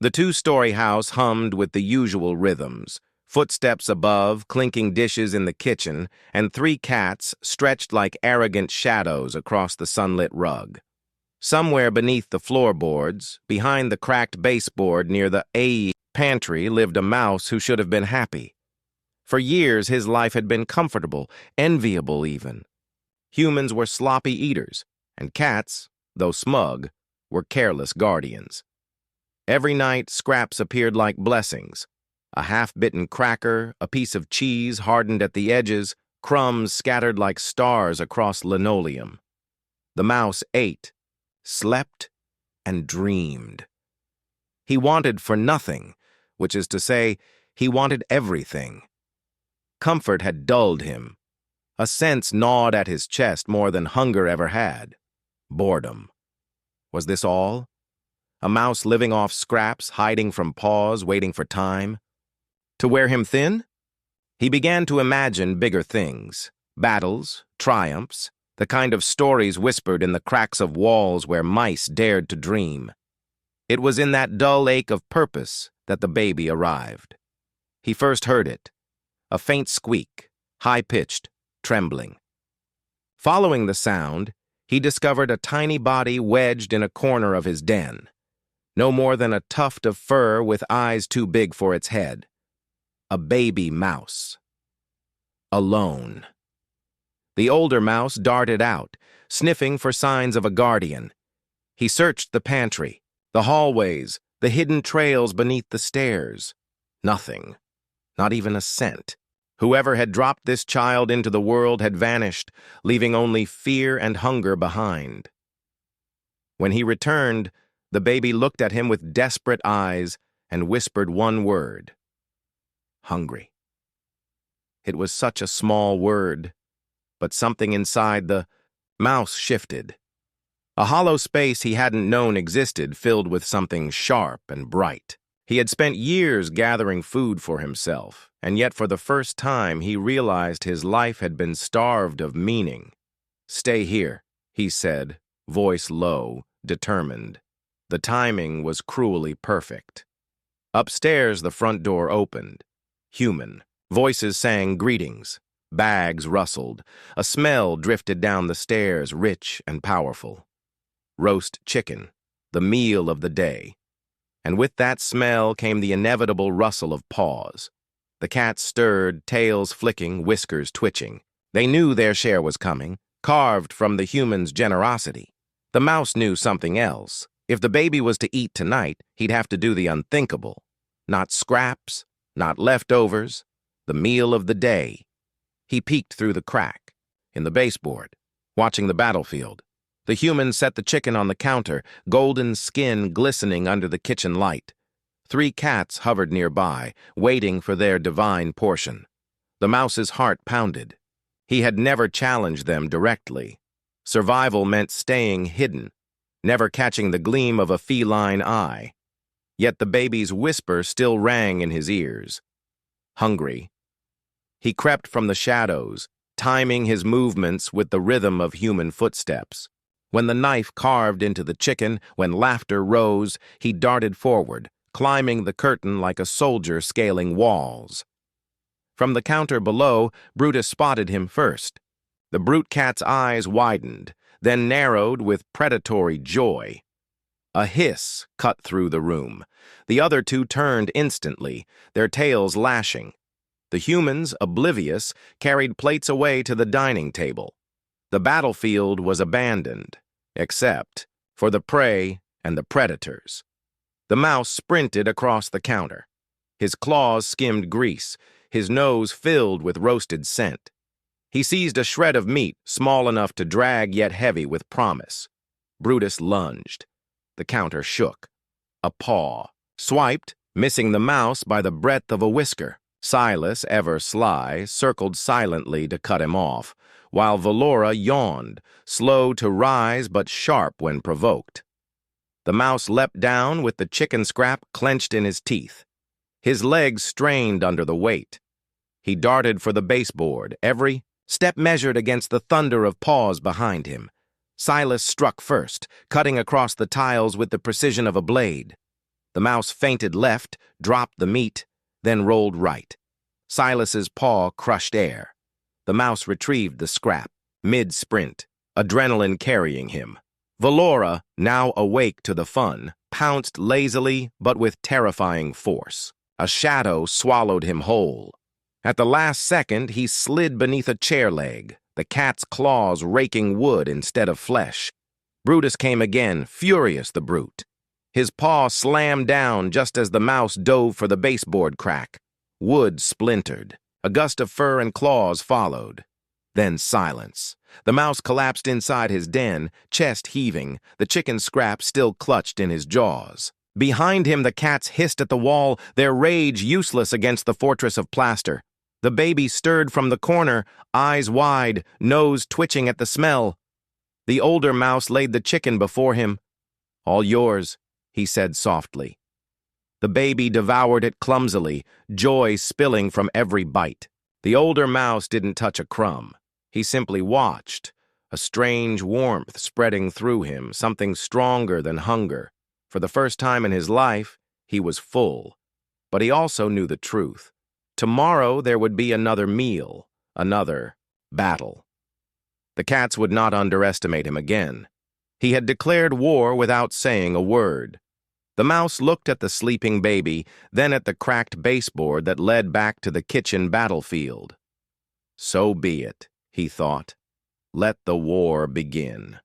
The two-story house hummed with the usual rhythms: footsteps above, clinking dishes in the kitchen, and three cats stretched like arrogant shadows across the sunlit rug. Somewhere beneath the floorboards, behind the cracked baseboard near the pantry, lived a mouse who should have been happy. For years, his life had been comfortable, enviable even. Humans were sloppy eaters, and cats, though smug, were careless guardians. Every night, scraps appeared like blessings: a half-bitten cracker, a piece of cheese hardened at the edges, crumbs scattered like stars across linoleum. The mouse ate, slept, and dreamed. He wanted for nothing, which is to say, he wanted everything. Comfort had dulled him. A sense gnawed at his chest more than hunger ever had: boredom. Was this all? A mouse living off scraps, hiding from paws, waiting for time to wear him thin? He began to imagine bigger things: battles, triumphs, the kind of stories whispered in the cracks of walls where mice dared to dream. It was in that dull ache of purpose that the baby arrived. He first heard it: a faint squeak, high-pitched, trembling. Following the sound, he discovered a tiny body wedged in a corner of his den, no more than a tuft of fur with eyes too big for its head. A baby mouse. Alone. The older mouse darted out, sniffing for signs of a guardian. He searched the pantry, the hallways, the hidden trails beneath the stairs. Nothing. Not even a scent. Whoever had dropped this child into the world had vanished, leaving only fear and hunger behind. When he returned, the baby looked at him with desperate eyes and whispered one word: hungry. It was such a small word, but something inside the mouse shifted. A hollow space he hadn't known existed, filled with something sharp and bright. He had spent years gathering food for himself, and yet for the first time he realized his life had been starved of meaning. "Stay here," he said, voice low, determined. The timing was cruelly perfect. Upstairs, the front door opened. Human. Voices sang greetings. Bags rustled. A smell drifted down the stairs, rich and powerful. Roast chicken, the meal of the day. And with that smell came the inevitable rustle of paws. The cats stirred, tails flicking, whiskers twitching. They knew their share was coming, carved from the human's generosity. The mouse knew something else. If the baby was to eat tonight, he'd have to do the unthinkable. Not scraps, not leftovers, the meal of the day. He peeked through the crack in the baseboard, watching the battlefield. The human set the chicken on the counter, golden skin glistening under the kitchen light. Three cats hovered nearby, waiting for their divine portion. The mouse's heart pounded. He had never challenged them directly. Survival meant staying hidden, never catching the gleam of a feline eye. Yet the baby's whisper still rang in his ears. Hungry. He crept from the shadows, timing his movements with the rhythm of human footsteps. When the knife carved into the chicken, when laughter rose, he darted forward, climbing the curtain like a soldier scaling walls. From the counter below, Brutus spotted him first. The brute cat's eyes widened, then narrowed with predatory joy. A hiss cut through the room. The other two turned instantly, their tails lashing. The humans, oblivious, carried plates away to the dining table. The battlefield was abandoned, except for the prey and the predators. The mouse sprinted across the counter. His claws skimmed grease, his nose filled with roasted scent. He seized a shred of meat, small enough to drag yet heavy with promise. Brutus lunged. The counter shook. A paw. Swiped, missing the mouse by the breadth of a whisker. Silas, ever sly, circled silently to cut him off, while Velora yawned, slow to rise but sharp when provoked. The mouse leapt down with the chicken scrap clenched in his teeth. His legs strained under the weight. He darted for the baseboard, every step measured against the thunder of paws behind him. Silas struck first, cutting across the tiles with the precision of a blade. The mouse feinted left, dropped the meat, then rolled right. Silas's paw crushed air. The mouse retrieved the scrap, mid-sprint, adrenaline carrying him. Velora, now awake to the fun, pounced lazily but with terrifying force. A shadow swallowed him whole. At the last second, he slid beneath a chair leg, the cat's claws raking wood instead of flesh. Brutus came again, furious the brute. His paw slammed down just as the mouse dove for the baseboard crack. Wood splintered. A gust of fur and claws followed. Then silence. The mouse collapsed inside his den, chest heaving, the chicken scrap still clutched in his jaws. Behind him, the cats hissed at the wall, their rage useless against the fortress of plaster. The baby stirred from the corner, eyes wide, nose twitching at the smell. The older mouse laid the chicken before him. "All yours," he said softly. The baby devoured it clumsily, joy spilling from every bite. The older mouse didn't touch a crumb. He simply watched, a strange warmth spreading through him, something stronger than hunger. For the first time in his life, he was full. But he also knew the truth. Tomorrow there would be another meal, another battle. The cats would not underestimate him again. He had declared war without saying a word. The mouse looked at the sleeping baby, then at the cracked baseboard that led back to the kitchen battlefield. So be it, he thought. Let the war begin.